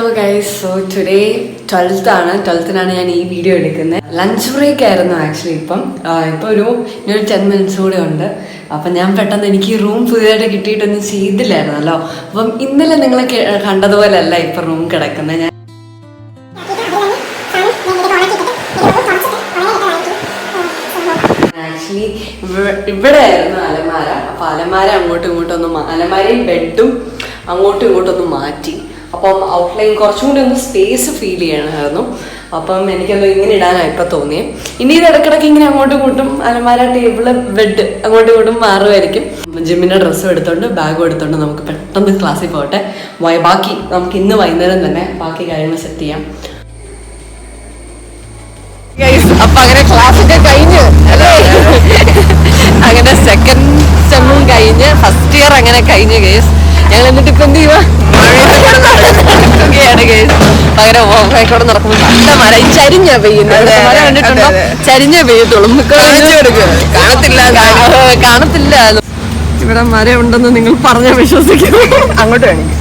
Hello guys, so today 12th ആണ്. 12th ഞാൻ ഈ വീഡിയോ എടുക്കുന്നത്. ലഞ്ച് ബ്രേക്ക് ആയിരുന്നു ആക്ച്വലി. ഇപ്പോൾ ഒരു 10 മിനിറ്റ്സ് കൂടെ ഉണ്ട്. അപ്പം ഞാൻ പെട്ടെന്ന് എനിക്ക് റൂം പുതിയതായിട്ട് കിട്ടിയിട്ടൊന്നും ചെയ്തില്ലായിരുന്നല്ലോ. അപ്പം ഇന്നലെ നിങ്ങൾ കണ്ടതുപോലെയല്ല ഇപ്പം റൂം കിടക്കുന്നത്. ഞാൻ ആക്ച്വലി ഇവിടെ ആയിരുന്നു അലമാര. അപ്പം അലമാര അങ്ങോട്ടും ഇങ്ങോട്ടൊന്നും അലമാരയും ബെഡും അങ്ങോട്ടും ഇങ്ങോട്ടൊന്നും മാറ്റി. അപ്പം ഔട്ട്ലൈൻ കുറച്ചും കൂടി ഒന്ന് സ്പേസ് ഫീൽ ചെയ്യണമായിരുന്നു. അപ്പം എനിക്കൊന്ന് ഇങ്ങനെ ഇടാനാണ് ഇപ്പം തോന്നിയത്. ഇനി ഇത് ഇടയ്ക്കിടയ്ക്ക് ഇങ്ങനെ അങ്ങോട്ടും ഇങ്ങോട്ടും അലമാര, ടേബിള്, ബെഡ് അങ്ങോട്ടും ഇങ്ങോട്ടും മാറുമായിരിക്കും. ജിമ്മിൻ്റെ ഡ്രസ്സും എടുത്തോണ്ട് ബാഗും എടുത്തോണ്ട് നമുക്ക് പെട്ടെന്ന് ക്ലാസ്സിൽ പോകട്ടെ. ബാക്കി നമുക്ക് ഇന്ന് വൈകുന്നേരം തന്നെ ബാക്കി കാര്യങ്ങൾ സെറ്റ് ചെയ്യാം. അപ്പൊ അങ്ങനെ ക്ലാസ്സൊക്കെ കഴിഞ്ഞ് അങ്ങനെ സെക്കൻഡ് സെമ്മും കഴിഞ്ഞ് ഫസ്റ്റ് ഇയർ അങ്ങനെ കഴിഞ്ഞ് കേസ് ഞങ്ങൾ എന്നിട്ട് ഇപ്പൊ എന്ത് ചെയ്യുക പകരം ഓഫായിക്കോടെ നടക്കുമ്പോൾ നല്ല മഴ ചരിഞ്ഞാ പെയ്യുന്നത്. മഴ കണ്ടിട്ടുണ്ടോ? ചരിഞ്ഞേ പെയ്യത്തുള്ളൂ. കാണത്തില്ല. ഇവിടെ മഴ ഉണ്ടെന്ന് നിങ്ങൾ പറഞ്ഞാൽ വിശ്വസിക്കുന്നു. അങ്ങോട്ട് വേണമെങ്കിൽ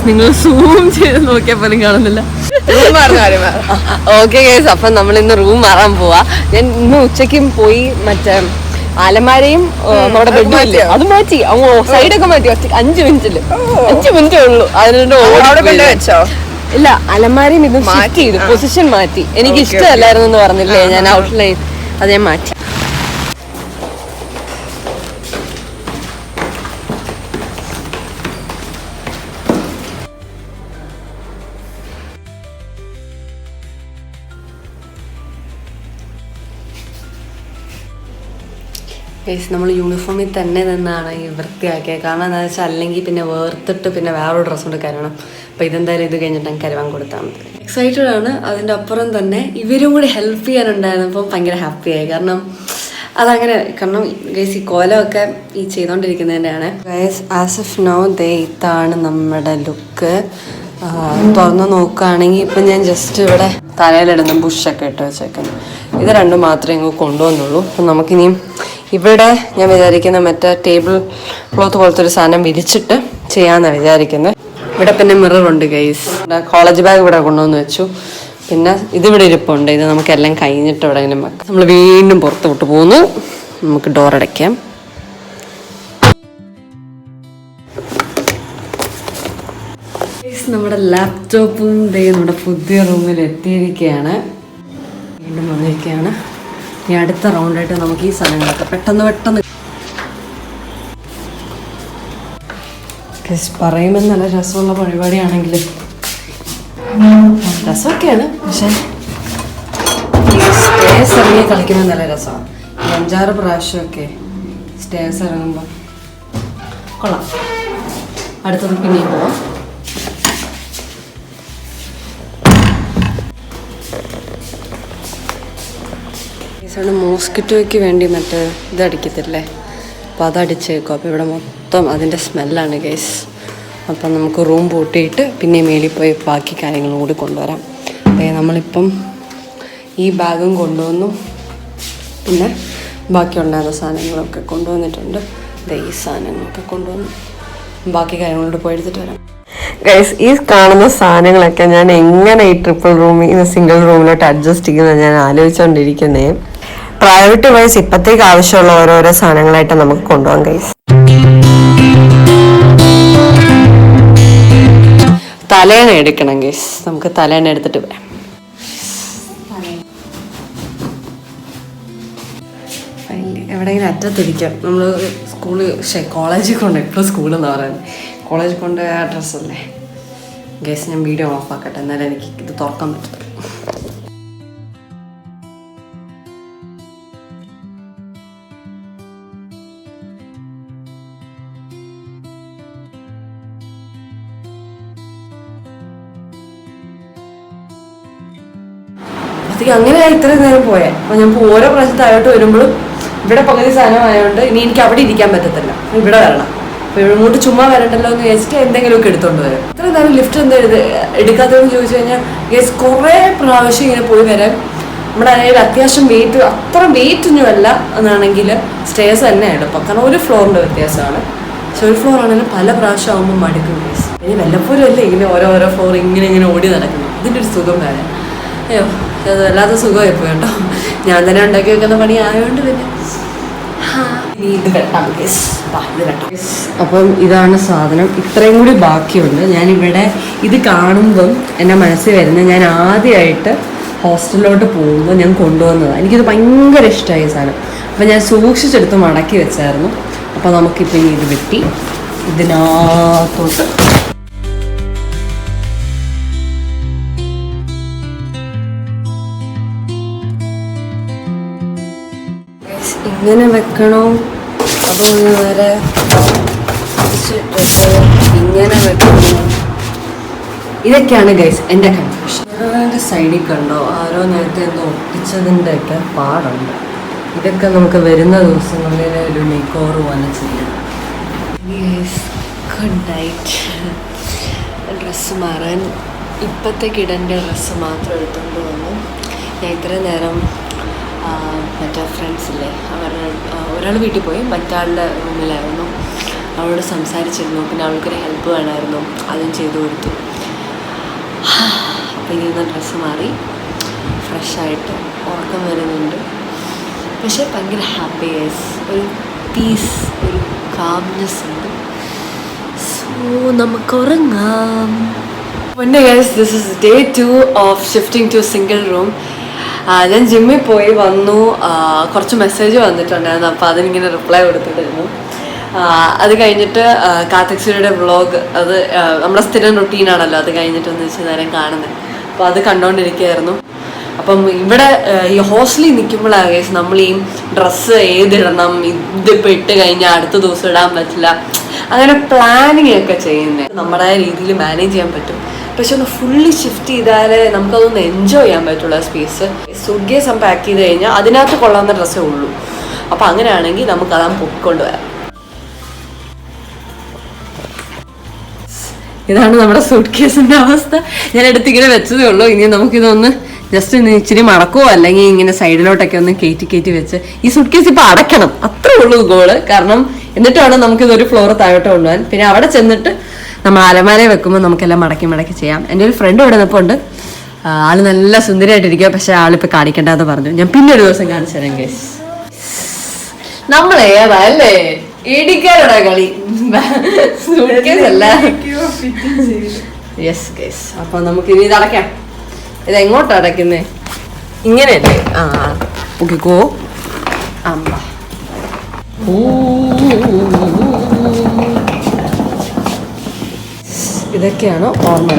നിങ്ങൾ സൂം ചെയ്ത് നോക്കിയാൽ പോലും കാണുന്നില്ല. ഓക്കെ ഗൈസ്, അപ്പൊ നമ്മൾ ഇന്ന് റൂം മാറാൻ പോവാ. ഞാൻ ഇന്ന് ഉച്ചയ്ക്കും പോയി മറ്റേ അലമാരയും നമ്മുടെ ബെഡും ഇല്ലേ അത് മാറ്റി, സൈഡൊക്കെ മാറ്റി. 5 മിനിറ്റേ ഉള്ളൂ. അതിനോ ഇല്ല, അലമാരയും ഇതും മാറ്റി ചെയ്തു, പൊസിഷൻ മാറ്റി. എനിക്ക് ഇഷ്ടമല്ലായിരുന്നു എന്ന് പറഞ്ഞില്ലേ ഞാൻ ഔട്ട്ലൈൻ, അത് ഞാൻ മാറ്റി. നമ്മൾ യൂണിഫോമിൽ തന്നെ നിന്നാണ് ഈ വൃത്തിയാക്കിയത്. കാരണം എന്താണെന്ന് വെച്ചാൽ അല്ലെങ്കിൽ പിന്നെ വേർത്തിട്ട് പിന്നെ വേറൊരു ഡ്രസ്സ് കൊണ്ട് കരുവണം. അപ്പോൾ ഇതെന്തായാലും ഇത് കഴിഞ്ഞിട്ട് കരുവാൻ കൊടുത്താൽ മതി. എക്സൈറ്റഡ് ആണ്. അതിൻ്റെ അപ്പുറം തന്നെ ഇവരും കൂടി ഹെൽപ്പ് ചെയ്യാനുണ്ടായിരുന്നപ്പോൾ ഭയങ്കര ഹാപ്പിയായി. കാരണം അതങ്ങനെ, കാരണം ഗൈസ് ഈ കോലമൊക്കെ ഈ ചെയ്തുകൊണ്ടിരിക്കുന്നതിൻ്റെയാണ്. ഗൈസ് ആസ് ഓഫ് നൗ ഇതാണ് നമ്മുടെ ലുക്ക്. തുറന്ന് നോക്കുകയാണെങ്കിൽ ഇപ്പം ഞാൻ ജസ്റ്റ് ഇവിടെ തലയിലിടുന്ന ബുഷൊക്കെ ഇട്ട് വെച്ചേക്കുന്നു. ഇത് രണ്ടും മാത്രമേ ഇങ്ങ് കൊണ്ടുവന്നുള്ളൂ. അപ്പം നമുക്കിനിയും ഇവിടെ ഞാൻ വിചാരിക്കുന്ന മറ്റേ ടേബിൾ ക്ലോത്ത് പോലത്തെ ഒരു സാധനം വിരിച്ചിട്ട് ചെയ്യാമെന്നാണ് വിചാരിക്കുന്നത്. ഇവിടെ പിന്നെ മിററുണ്ട് ഗൈസ്. കോളേജ് ബാഗ് ഇവിടെ കൊണ്ടുവന്ന് വെച്ചു. പിന്നെ ഇതിവിടെ ഇരിപ്പുണ്ട്. ഇത് നമുക്കെല്ലാം കഴിഞ്ഞിട്ട് ഇവിടെ ഇങ്ങനെ വെക്കാം. നമ്മൾ വീണ്ടും പുറത്ത് വിട്ട് പോകുന്നു. നമുക്ക് ഡോർ അടയ്ക്കാം. നമ്മുടെ ലാപ്ടോപ്പും നമ്മുടെ പുതിയ റൂമിൽ എത്തിയിരിക്കുകയാണ്. വീണ്ടും വന്നിരിക്കുകയാണ്. ഇനി അടുത്ത റൗണ്ടായിട്ട് നമുക്ക് ഈ സാധനങ്ങളൊക്കെ പെട്ടെന്ന് പറയുമ്പോൾ നല്ല രസമുള്ള പരിപാടിയാണെങ്കിൽ രസമൊക്കെയാണ്. പക്ഷെ സ്റ്റേഴ്സ് ഇറങ്ങി കളിക്കുന്നത് നല്ല രസമാണ്. 5-6 പ്രാവശ്യമൊക്കെ സ്റ്റേഴ്സ് ഇറങ്ങുമ്പോൾ കൊള്ളാം. അടുത്തത് പിന്നെയും പോവാം. മോസ്കിറ്റോയ്ക്ക് വേണ്ടി മറ്റേ ഇതടിക്കത്തില്ലേ, അപ്പോൾ അതടിച്ചേക്കും. അപ്പോൾ ഇവിടെ മൊത്തം അതിൻ്റെ സ്മെല്ലാണ് ഗൈസ്. അപ്പം നമുക്ക് റൂം പൂട്ടിയിട്ട് പിന്നെ മേളിൽ പോയി ബാക്കി കാര്യങ്ങളും കൂടി കൊണ്ടുവരാം. നമ്മളിപ്പം ഈ ബാഗും കൊണ്ടുവന്നു, പിന്നെ ബാക്കിയുണ്ടായിരുന്ന സാധനങ്ങളൊക്കെ കൊണ്ടുവന്നിട്ടുണ്ട്. ഈ സാധനങ്ങളൊക്കെ കൊണ്ടുവന്നു, ബാക്കി കാര്യങ്ങളോട് പോയി എടുത്തിട്ട് വരാം. ഗൈസ്, ഈ കാണുന്ന സാധനങ്ങളൊക്കെ ഞാൻ എങ്ങനെ ഈ ട്രിപ്പിൾ റൂമിൽ സിംഗിൾ റൂമിലോട്ട് അഡ്ജസ്റ്റ് ചെയ്യുന്നത് ഞാൻ ആലോചിച്ചുകൊണ്ടിരിക്കുന്നേ. പ്രൈവറ്റ് വൈസ് ഇപ്പത്തേക്ക് ആവശ്യമുള്ള ഓരോരോ സാധനങ്ങളായിട്ട് നമുക്ക് കൊണ്ടുപോകാം ഗൈസ്. തലേണ എടുക്കണം ഗൈസ്. നമുക്ക് തലേണ എടുത്തിട്ട് വരാം. എവിടെയെങ്കിലും അറ്റത്തിരിക്കാം. നമ്മൾ കോളേജിൽ കൊണ്ട് ഇപ്പോൾ സ്കൂളെന്ന് പറയുന്നത് കോളേജിൽ കൊണ്ട് ആ ഡ്രസ്സല്ലേ ഗൈസ്. ഞാൻ വീഡിയോ ഓഫ് ആക്കട്ടെ, എന്നാലും എനിക്ക് ഇത് തുറക്കാൻ പറ്റത്തില്ല. അതൊക്കെ അങ്ങനെ ഇത്രയും നേരം പോയേ. അപ്പോൾ ഞാൻ ഓരോ പ്രാവശ്യം താഴോട്ട് വരുമ്പോഴും ഇവിടെ പകുതി സാധനമായതുകൊണ്ട് ഇനി എനിക്ക് അവിടെ ഇരിക്കാൻ പറ്റത്തില്ല, ഇവിടെ വരണം. അപ്പോൾ ഇങ്ങോട്ട് ചുമ്മാ വരണ്ടല്ലോ എന്ന് വിചാരിച്ചിട്ട് എന്തെങ്കിലുമൊക്കെ എടുത്തോണ്ട് വരും. ഇത്രയും നേരം ലിഫ്റ്റ് എന്താ എടുക്കാത്തതെന്ന് ചോദിച്ചു കഴിഞ്ഞാൽ ഗേസ് കുറേ പ്രാവശ്യം ഇങ്ങനെ പോയി വരാൻ നമ്മുടെ അതിൽ അത്യാവശ്യം വെയിറ്റ്, അത്ര വെയിറ്റ് ഒന്നും അല്ല എന്നാണെങ്കിൽ സ്റ്റേഴ്സ് തന്നെ എളുപ്പം. കാരണം ഒരു ഫ്ലോറിൻ്റെ വ്യത്യാസമാണ്. പക്ഷെ ഒരു ഫ്ലോർ ആണെങ്കിലും പല പ്രാവശ്യം ആകുമ്പോൾ മടുക്കും ഗൈസ്. ഇനി വല്ലപ്പോഴും അല്ലേ ഇങ്ങനെ ഓരോ ഫ്ലോർ ഇങ്ങനെ ഓടി നടക്കുന്നു. ഇതിൻ്റെ ഒരു സുഖം വേറെ. അയ്യോ അത് വല്ലാത്ത സുഖമായി പോയി കേട്ടോ. ഞാൻ തന്നെ ഉണ്ടാക്കി വെക്കുന്ന പണി ആയതുകൊണ്ട് പിന്നെ ഇത് വെട്ടാം ഗൈസ്. ഇത് വെട്ടാം. അപ്പം ഇതാണ് സാധനം. ഇത്രയും കൂടി ബാക്കിയുണ്ട്. ഞാനിവിടെ ഇത് കാണുമ്പം എൻ്റെ മനസ്സിൽ വരുന്നത് ഞാൻ ആദ്യമായിട്ട് ഹോസ്റ്റലിലോട്ട് പോകുമ്പോൾ ഞാൻ കൊണ്ടുവന്നതാണ്. എനിക്കിത് ഭയങ്കര ഇഷ്ടമായി സാധനം. അപ്പം ഞാൻ സൂക്ഷിച്ചെടുത്ത് മടക്കി വെച്ചായിരുന്നു. അപ്പോൾ നമുക്കിപ്പോൾ ഇത് വെട്ടി ഇതിനകത്തോട്ട് ഇങ്ങനെ വെക്കണോ അതോ നേരെ ഇങ്ങനെ വെക്കണോ? ഇതൊക്കെയാണ് ഗൈസ് എൻ്റെ കൺഫ്യൂഷൻ. എൻ്റെ സൈഡിൽ കണ്ടോ ആരോ നേരത്തെ എന്തോ ഒട്ടിച്ചതിൻ്റെ ഒക്കെ പാടുണ്ട്. ഇതൊക്കെ നമുക്ക് വരുന്ന ദിവസങ്ങളിൽ ഒരു മേക്ക് ഓവർ പോലെ ചെയ്യണം. Good night. ഡ്രസ്സ് മാറാൻ ഇപ്പോഴത്തേക്ക് ഇടേണ്ട ഡ്രസ്സ് മാത്രം എടുത്തുകൊണ്ട് വന്നു. ഞാൻ ഇത്രയും നേരം മറ്റേ ഫ്രണ്ട്സില്ലേ ഒരാൾ വീട്ടിൽ പോയി, മറ്റാളുടെ റൂമിലായിരുന്നു. അവളോട് സംസാരിച്ചിരുന്നു. പിന്നെ അവൾക്കൊരു ഹെൽപ്പ് വേണമായിരുന്നു, അതും ചെയ്തു കൊടുത്തു. അപ്പോൾ ഇതിൽ ഡ്രസ്സ് മാറി ഫ്രഷായിട്ട് ഉറക്കം വരുന്നുണ്ട്. പക്ഷേ ഭയങ്കര ഹാപ്പി ഗൈസ്. ഒരു പീസ്, ഒരു കാംനെസ് ഉണ്ട്. സോ നമുക്ക് ഉറങ്ങാം. പിന്നെ guys this is day 2 of shifting to single room. ഞാൻ ജിമ്മിൽ പോയി വന്നു. കുറച്ച് മെസ്സേജ് വന്നിട്ടുണ്ടായിരുന്നു. അപ്പോൾ അതിനിങ്ങനെ റിപ്ലൈ കൊടുത്തിട്ടായിരുന്നു. അത് കഴിഞ്ഞിട്ട് കാർത്തിക്സിയുടെ വ്ളോഗ്, അത് നമ്മുടെ സ്ഥിരം റുട്ടീനാണല്ലോ, അത് കഴിഞ്ഞിട്ടൊന്ന് വെച്ച് നേരം കാണുന്നത്. അപ്പോൾ അത് കണ്ടുകൊണ്ടിരിക്കുകയായിരുന്നു. അപ്പം ഇവിടെ ഈ ഹോസ്റ്റലിൽ നിൽക്കുമ്പോഴാണ് ഗൈസ് നമ്മൾ ഈ ഡ്രസ്സ് ഏതിടണം, ഇതിപ്പോൾ ഇട്ട് കഴിഞ്ഞാൽ അടുത്ത ദിവസം ഇടാൻ പറ്റില്ല, അങ്ങനെ പ്ലാനിങ് ഒക്കെ ചെയ്യുന്നത്. നമ്മുടെ രീതിയിൽ മാനേജ് ചെയ്യാൻ പറ്റും. പക്ഷെ ഒന്ന് ഫുള്ളി ഷിഫ്റ്റ് ചെയ്താലേ നമുക്കതൊന്ന് എൻജോയ് ചെയ്യാൻ പറ്റുള്ള സ്പേസ്. സുഗേസ് പാക്ക് ചെയ്ത് കഴിഞ്ഞാൽ അതിനകത്ത് കൊള്ളാവുന്ന ഡ്രസ്സേ ഉള്ളൂ. അപ്പം അങ്ങനെയാണെങ്കിൽ നമുക്ക് അതാ പൊക്കിക്കൊണ്ട് വരാം. ഇതാണ് നമ്മുടെ സൂട്ട് കേസിൻ്റെ അവസ്ഥ. ഞാൻ എടുത്തിങ്ങനെ വെച്ചതേ ഉള്ളൂ. ഇനി നമുക്കിതൊന്ന് ജസ്റ്റ് ഒന്ന് ഇച്ചിരി മടക്കോ അല്ലെങ്കിൽ ഇങ്ങനെ സൈഡിലോട്ടൊക്കെ ഒന്ന് കയറ്റി വെച്ച് ഈ സൂട്ട് കേസ് ഇപ്പം അടയ്ക്കണം. അത്രേ ഉള്ളൂ ഗോള്. കാരണം എന്നിട്ട് വേണം നമുക്കിതൊരു ഫ്ലോർ താഴോട്ട് കൊണ്ടുപോകാൻ. പിന്നെ അവിടെ ചെന്നിട്ട് നമ്മൾ അലമാരയെ വെക്കുമ്പോൾ നമുക്കെല്ലാം മടക്കി ചെയ്യാം. എൻ്റെ ഒരു ഫ്രണ്ട് ഇവിടെ നിൽപ്പുണ്ട്. ആള് നല്ല സുന്ദരിയായിട്ടിരിക്കുക. പക്ഷെ ആളിപ്പോൾ കാണിക്കേണ്ടതെന്ന് പറഞ്ഞു. ഞാൻ പിന്നെ ഒരു ദിവസം കാണിച്ചു തരാം ഗൈസ്. നമ്മളെ ഏതാല്ലേ ഇടിക്കാരുടെ കളി സൂട്ട് കേസ് അല്ല. Yes guys. അപ്പൊ നമുക്ക് ഇനി ഇത് അടയ്ക്കാം. ഇത് എങ്ങോട്ടാ അടയ്ക്കുന്നേ? ഇങ്ങനെയല്ലേ? Okay go. അമ്മ ഇതൊക്കെയാണ് ഓർമ്മ.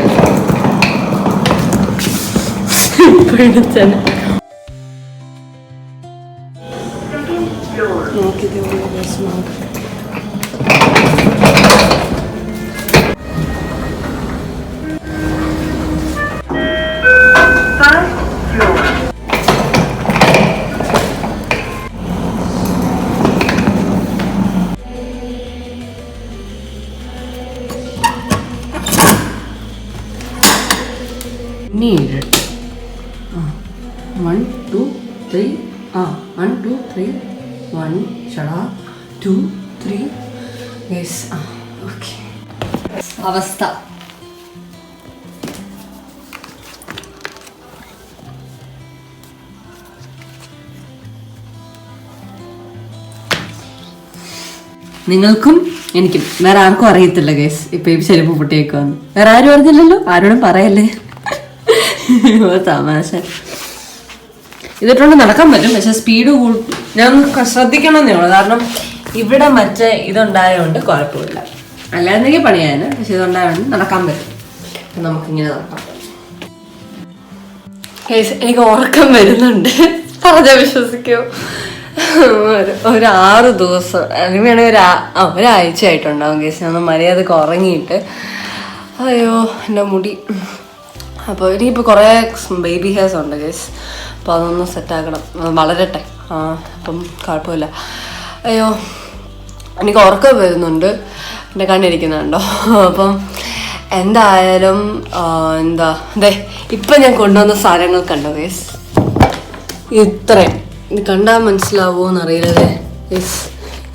Need 1 2 3 1 2 3 1 shada 2 3 yes okay അവസ്ഥ. നിങ്ങൾക്കും എനിക്കും വേറെ ആർക്കും അറിയത്തില്ല ഗൈസ് ഇപ്പൊ ഈ ചെരുപ്പ് പൊട്ടിയേക്കുവാന്ന്. വേറെ ആരും അറിഞ്ഞില്ലല്ലോ, ആരോടും പറയല്ലേ. തമാശ. ഇതിട്ടുകൊണ്ട് നടക്കാൻ പറ്റും, പക്ഷെ സ്പീഡ് ഞാൻ ശ്രദ്ധിക്കണമെന്നേ ഉള്ളൂ. കാരണം ഇവിടെ മറ്റേ ഇതുണ്ടായതുകൊണ്ട് കുഴപ്പമില്ല. അല്ലായിരുന്നെങ്കിൽ പണിയാന്. പക്ഷെ ഇതുണ്ടായതുകൊണ്ട് നടക്കാൻ പറ്റും. നമുക്കിങ്ങനെ നടക്കാം. എനിക്ക് ഉറക്കം വരുന്നുണ്ട്, പറഞ്ഞാൽ വിശ്വസിക്കോ. ഒരു 6 ദിവസം അല്ലെങ്കിൽ വേണമെങ്കിൽ ഒരാഴ്ച ആയിട്ടുണ്ടാവും കേസ് ഞാൻ മര്യാദക്ക് ഉറങ്ങിയിട്ട്. അയ്യോ എൻ്റെ മുടി. അപ്പോൾ ഇനിയിപ്പോൾ കുറേ ബേബി ഹെയർസ് ഉണ്ട് കേസ്. അപ്പോൾ അതൊന്ന് സെറ്റാക്കണം, വളരട്ടെ. അപ്പം കുഴപ്പമില്ല. അയ്യോ എനിക്ക് ഉറക്കം വരുന്നുണ്ട്, എൻ്റെ കണ്ണിരിക്കുന്നുണ്ടോ. അപ്പം എന്തായാലും അതെ ഇപ്പം ഞാൻ കൊണ്ടുവന്ന സാധനങ്ങൾ കണ്ടോ കേസ്. ഇത്രയും ഇത് കണ്ടാൽ മനസ്സിലാവുമോ എന്നറിയില്ലേ.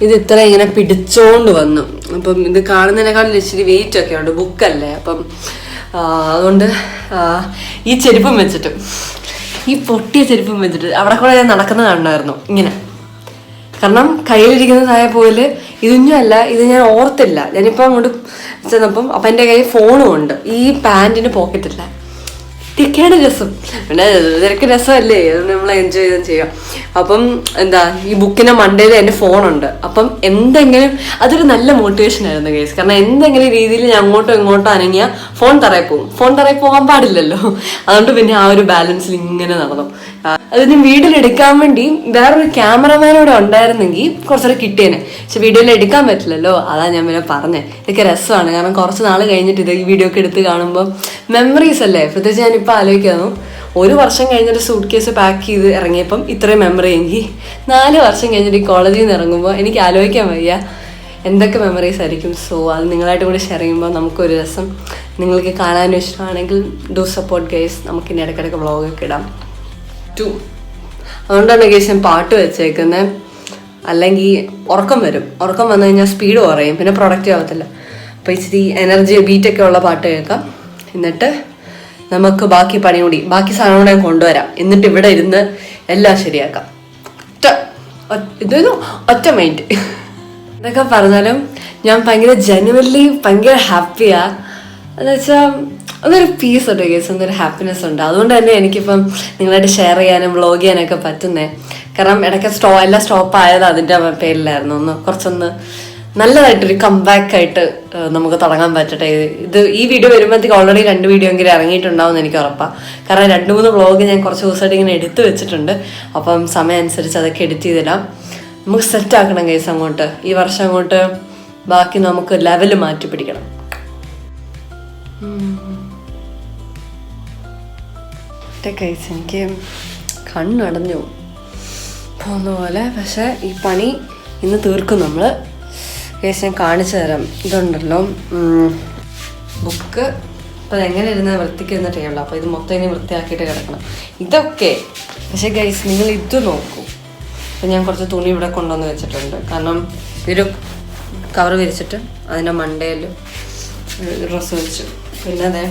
ഇത് ഇത്ര ഇങ്ങനെ പിടിച്ചോണ്ട് വന്നു. അപ്പം ഇത് കാണുന്നതിനേക്കാളും ഇച്ചിരി വെയിറ്റ് ഒക്കെ ഉണ്ട്, ബുക്കല്ലേ. അപ്പം അതുകൊണ്ട് ഈ ചെരുപ്പും വെച്ചിട്ട്, ഈ പൊട്ടിയ ചെരുപ്പും വെച്ചിട്ട് അവിടെ കൂടെ ഞാൻ നടക്കുന്നത് കണ്ടായിരുന്നു ഇങ്ങനെ. കാരണം കയ്യിലിരിക്കുന്നതായ പോലെ ഇതൊന്നും അല്ല, ഇത് ഞാൻ ഓർത്തില്ല. ഞാനിപ്പോൾ അങ്ങോട്ട് ചെന്നപ്പം അപ്പം എൻ്റെ കയ്യിൽ ഫോണും ഉണ്ട്, ഈ പാൻറ്റിന് പോക്കറ്റില്ല. ഇതൊക്കെയാണ് രസം. പിന്നെ ഇതൊക്കെ രസമല്ലേ, അതുകൊണ്ട് നമ്മൾ എൻജോയ് ചെയ്തും ചെയ്യാം. അപ്പം എന്താ, ഈ ബുക്കിൻ്റെ മണ്ടയിൽ എൻ്റെ ഫോണുണ്ട്. അപ്പം എന്തെങ്കിലും അതൊരു നല്ല മോട്ടിവേഷൻ ആയിരുന്നു കേസ്. കാരണം എന്തെങ്കിലും രീതിയിൽ ഞാൻ അങ്ങോട്ടോ ഇങ്ങോട്ടോ അനങ്ങിയാൽ ഫോൺ തറയിൽ പോകും. ഫോൺ തറയിൽ പോകാൻ പാടില്ലല്ലോ. അതുകൊണ്ട് പിന്നെ ആ ഒരു ബാലൻസിൽ ഇങ്ങനെ നടന്നു. അതിന് വീഡിയോയിൽ എടുക്കാൻ വേണ്ടി വേറൊരു ക്യാമറമാനോടെ ഉണ്ടായിരുന്നെങ്കിൽ കുറച്ചൊക്കെ കിട്ടിയേനെ. പക്ഷെ വീഡിയോയിൽ എടുക്കാൻ പറ്റില്ലല്ലോ, അതാ ഞാൻ പിന്നെ പറഞ്ഞത്. ഇതൊക്കെ രസമാണ്. കാരണം കുറച്ച് നാൾ കഴിഞ്ഞിട്ട് ഇത് ഈ വീഡിയോ ഒക്കെ എടുത്ത് കാണുമ്പോൾ മെമ്മറീസ് അല്ലേ. പ്രത്യേകിച്ച് ഞാനിപ്പോൾ ആലോചിക്കുന്നു, 1 വർഷം കഴിഞ്ഞിട്ട് സൂട്ട് കേസ് പാക്ക് ചെയ്ത് ഇറങ്ങിയപ്പം ഇത്രയും മെമ്മറി എങ്കിൽ 4 വർഷം കഴിഞ്ഞിട്ട് ഈ കോളേജിൽ നിന്ന് ഇറങ്ങുമ്പോൾ എനിക്ക് ആലോചിക്കാൻ വയ്യ എന്തൊക്കെ മെമ്മറീസ് ആയിരിക്കും. സോ അത് നിങ്ങളായിട്ട് കൂടി ഷെയർ ചെയ്യുമ്പോൾ നമുക്കൊരു രസം. നിങ്ങൾക്ക് കാണാനും ഇഷ്ടമാണെങ്കിൽ ഡു സപ്പോർട്ട് ഗൈസ്. നമുക്കിനി ഇടയ്ക്കിടയ്ക്ക് വ്ളോഗൊക്കെ ഇടാം. അതുകൊണ്ടാണ് ഗൈസ് ഞാൻ പാട്ട് വെച്ചേക്കുന്നത്. അല്ലെങ്കിൽ ഉറക്കം വരും. ഉറക്കം വന്നു കഴിഞ്ഞാൽ സ്പീഡ് കുറയും, പിന്നെ പ്രൊഡക്റ്റീവ് ആവത്തില്ല. അപ്പോൾ ഇച്ചിരി എനർജി ബീറ്റൊക്കെ ഉള്ള പാട്ട് കേൾക്കാം. എന്നിട്ട് നമുക്ക് ബാക്കി പണി കൂടി, ബാക്കി സാധനം കൂടെ കൊണ്ടുവരാം. എന്നിട്ട് ഇവിടെ ഇരുന്ന് എല്ലാം ശരിയാക്കാം. ഇതൊരു ഒറ്റ മൈൻഡ്. ഇതൊക്കെ പറഞ്ഞാലും ഞാൻ ഭയങ്കര ജനുവൻലി ഭയങ്കര ഹാപ്പിയാണ്. എന്ന് വെച്ചാൽ ഒന്നൊരു പീസ് ഉണ്ട് കേസ്, ഒന്നൊരു ഹാപ്പിനെസ് ഉണ്ട്. അതുകൊണ്ട് തന്നെ എനിക്കിപ്പം നിങ്ങളായിട്ട് ഷെയർ ചെയ്യാനും വ്ളോഗ് ചെയ്യാനൊക്കെ പറ്റുന്നേ. കാരണം ഇടയ്ക്ക് എല്ലാം സ്റ്റോപ്പ് ആയത് അതിൻ്റെ പേരിലായിരുന്നു. കുറച്ചൊന്ന് നല്ലതായിട്ടൊരു കംബാക്ക് ആയിട്ട് നമുക്ക് തുടങ്ങാൻ പറ്റട്ടെ. ഈ വീഡിയോ വരുമ്പോഴത്തേക്ക് ഓൾറെഡി 2 വീഡിയോ എങ്കിലും ഇറങ്ങിയിട്ടുണ്ടാവും എന്ന് എനിക്ക് ഉറപ്പാണ്. കാരണം 2-3 വ്ളോഗ് ഞാൻ കുറച്ച് ദിവസമായിട്ട് ഇങ്ങനെ എടുത്ത് വെച്ചിട്ടുണ്ട്. അപ്പം സമയം അനുസരിച്ച് അതൊക്കെ എഡിറ്റ് ചെയ്തിടാം. നമുക്ക് സെറ്റ് ആക്കണം കേസ് അങ്ങോട്ട്. ഈ വർഷം അങ്ങോട്ട് ബാക്കി നമുക്ക് ലെവല് മാറ്റി പിടിക്കണം. കേസ് എനിക്ക് കണ്ണടഞ്ഞു പോകുന്ന പോലെ. പക്ഷെ ഈ പണി ഇന്ന് തീർക്കും നമ്മൾ. കേസ് ഞാൻ കാണിച്ചു തരാം. ഇതുണ്ടല്ലോ ബുക്ക്. അപ്പോൾ അതെങ്ങനെ ഇരുന്നാൽ വൃത്തിക്ക് ഇരുന്നിട്ടേയുള്ളൂ. അപ്പോൾ ഇത് മൊത്തം ഇനി വൃത്തിയാക്കിയിട്ട് കിടക്കണം ഇതൊക്കെ. പക്ഷേ ഗൈസ് നിങ്ങൾ ഇത് നോക്കൂ. അപ്പം ഞാൻ കുറച്ച് തുണി ഇവിടെ കൊണ്ടുവന്ന് വെച്ചിട്ടുണ്ട്. കാരണം ഇതൊരു കവർ വിരിച്ചിട്ട് അതിൻ്റെ മണ്ടയിൽ ഡ്രസ്സ് വെച്ചു. പിന്നെ അതെ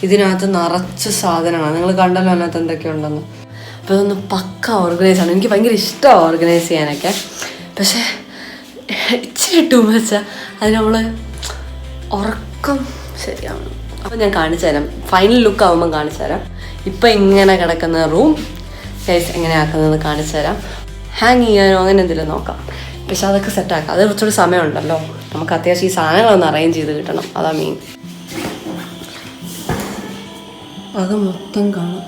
ഇതിനകത്ത് നിറച്ച് സാധനമാണ്. നിങ്ങൾ കണ്ടല്ലോ അതിനകത്ത് എന്തൊക്കെയുണ്ടെന്ന്. അപ്പോൾ ഇതൊന്ന് പക്ക ഓർഗനൈസ് ആണ്. എനിക്ക് ഭയങ്കര ഇഷ്ടമാണ് ഓർഗനൈസ് ചെയ്യാനൊക്കെ. പക്ഷേ ഇച്ചിരി ഇട്ടും വെച്ചാൽ അത് നമ്മൾ ഉറക്കം ശരിയാണ്. അപ്പോൾ ഞാൻ കാണിച്ചു തരാം. ഫൈനൽ ലുക്ക് ആകുമ്പം കാണിച്ചു തരാം. ഇപ്പം ഇങ്ങനെ കിടക്കുന്ന റൂം ഗൈസ് എങ്ങനെ ആക്കുന്നതെന്ന് കാണിച്ചു തരാം. ഹാങ് ചെയ്യാനോ അങ്ങനെ എന്തെങ്കിലും നോക്കാം. പക്ഷെ അതൊക്കെ സെറ്റാക്കാം. അത് കുറച്ചുകൂടി സമയമുണ്ടല്ലോ. നമുക്ക് അത്യാവശ്യം ഈ സാധനങ്ങളൊന്ന് അറേഞ്ച് ചെയ്ത് കിട്ടണം. അതാ മെയിൻ. അത് മൊത്തം കാണും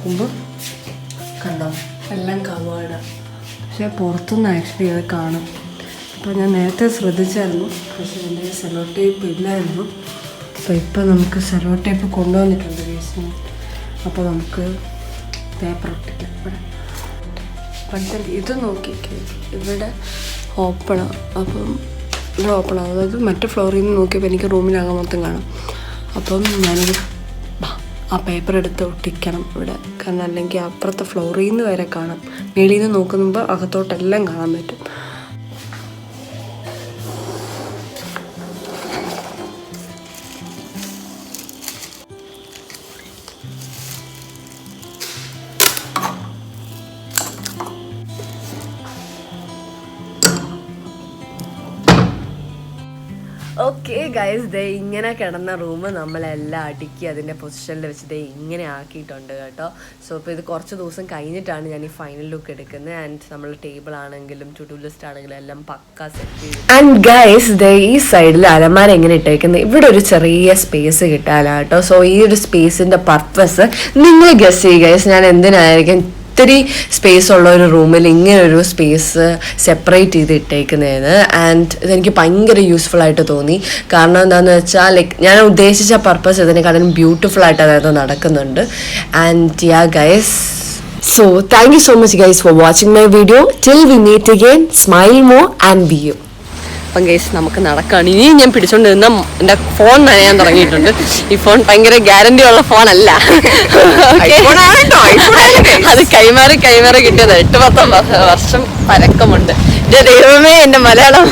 മുമ്പ് കണ്ടോ, എല്ലാം കവേർഡ്. പക്ഷെ പുറത്തുനിന്ന് ആക്ച്വലി അത് കാണും. അപ്പോൾ ഞാൻ നേരത്തെ ശ്രദ്ധിച്ചായിരുന്നു, പക്ഷേ എൻ്റെ സെലോ ടേപ്പ് ഇല്ലായിരുന്നു. അപ്പോൾ ഇപ്പോൾ നമുക്ക് സെലോ ടേപ്പ് കൊണ്ടുവന്നിട്ടുണ്ട് കേസിന്. അപ്പോൾ നമുക്ക് പേപ്പർ ഒട്ടിക്കാം ഇവിടെ. പക്ഷേ ഇത് നോക്കിക്കേ, ഇവിടെ ഓപ്പണാണ്. അപ്പം ഇവിടെ ഓപ്പണാണ്. അതായത് മറ്റേ ഫ്ലോറിൽ നിന്ന് നോക്കിയപ്പോൾ എനിക്ക് റൂമിനകം മൊത്തം കാണാം. അപ്പം ഞാനൊരു ആ പേപ്പർ എടുത്ത് ഒട്ടിക്കണം ഇവിടെ. കാരണം അല്ലെങ്കിൽ അപ്പുറത്തെ ഫ്ലോറിൽ നിന്ന് വരെ കാണാം. മേളിൽ നിന്ന് നോക്കുമ്പോൾ അകത്തോട്ടെല്ലാം കാണാൻ പറ്റും. ഓക്കെ ഗൈസ്, ദേ ഇങ്ങനെ കിടന്ന റൂം നമ്മളെല്ലാം അടുക്കി അതിൻ്റെ പൊസിഷനിൽ വെച്ച് ദേ ഇങ്ങനെ ആക്കിയിട്ടുണ്ട് കേട്ടോ. സോ ഇപ്പോൾ ഇത് കുറച്ച് ദിവസം കഴിഞ്ഞിട്ടാണ് ഞാൻ ഈ ഫൈനൽ ലുക്ക് എടുക്കുന്നത്. ആൻഡ് നമ്മൾ ടേബിൾ ആണെങ്കിലും ടു ഡു ലിസ്റ്റ് ആണെങ്കിലും എല്ലാം പക്ക സെറ്റ് ചെയ്തു. ആൻഡ് ഗൈസ്, ദേ ഈ സൈഡിൽ അലമാര എങ്ങനെ ഇട്ടേക്കുന്നത്, ഇവിടെ ഒരു ചെറിയ സ്പേസ് കിട്ടാനാ കേട്ടോ. സോ ഈ ഒരു സ്പേസിൻ്റെ പർപ്പസ് നിങ്ങൾ ഗസ് ചെയ്യുക ഗൈസ്. ഞാൻ എന്തിനായിരിക്കും ഒത്തിരി സ്പേസ് ഉള്ള ഒരു റൂമിൽ ഇങ്ങനെ ഒരു സ്പേസ് സെപ്പറേറ്റ് ചെയ്ത് ഇട്ടേക്കുന്നതെന്ന്. ആൻഡ് ഇതെനിക്ക് ഭയങ്കര യൂസ്ഫുൾ ആയിട്ട് തോന്നി. കാരണം എന്താണെന്ന് വെച്ചാൽ ലൈക്ക് ഞാൻ ഉദ്ദേശിച്ച പർപ്പസ് ഇതിനെക്കാളും ബ്യൂട്ടിഫുൾ ആയിട്ട് അതായത് നടക്കുന്നുണ്ട്. And yeah guys, so thank you so much guys for watching my video. Till we meet again, smile more and be you. അപ്പം ഗൈസ് നമുക്ക് നടക്കാണ്. ഇനിയും ഞാൻ പിടിച്ചോണ്ട് നിന്ന എൻ്റെ ഫോൺ നനയാൻ തുടങ്ങിയിട്ടുണ്ട്. ഈ ഫോൺ ഭയങ്കര ഗ്യാരണ്ടി ഉള്ള ഫോണല്ല. അത് കൈമാറി കിട്ടിയത് 8-10 വർഷം പഴക്കമുണ്ട്. എൻ്റെ ദൈവമേ, എൻ്റെ മലയാളം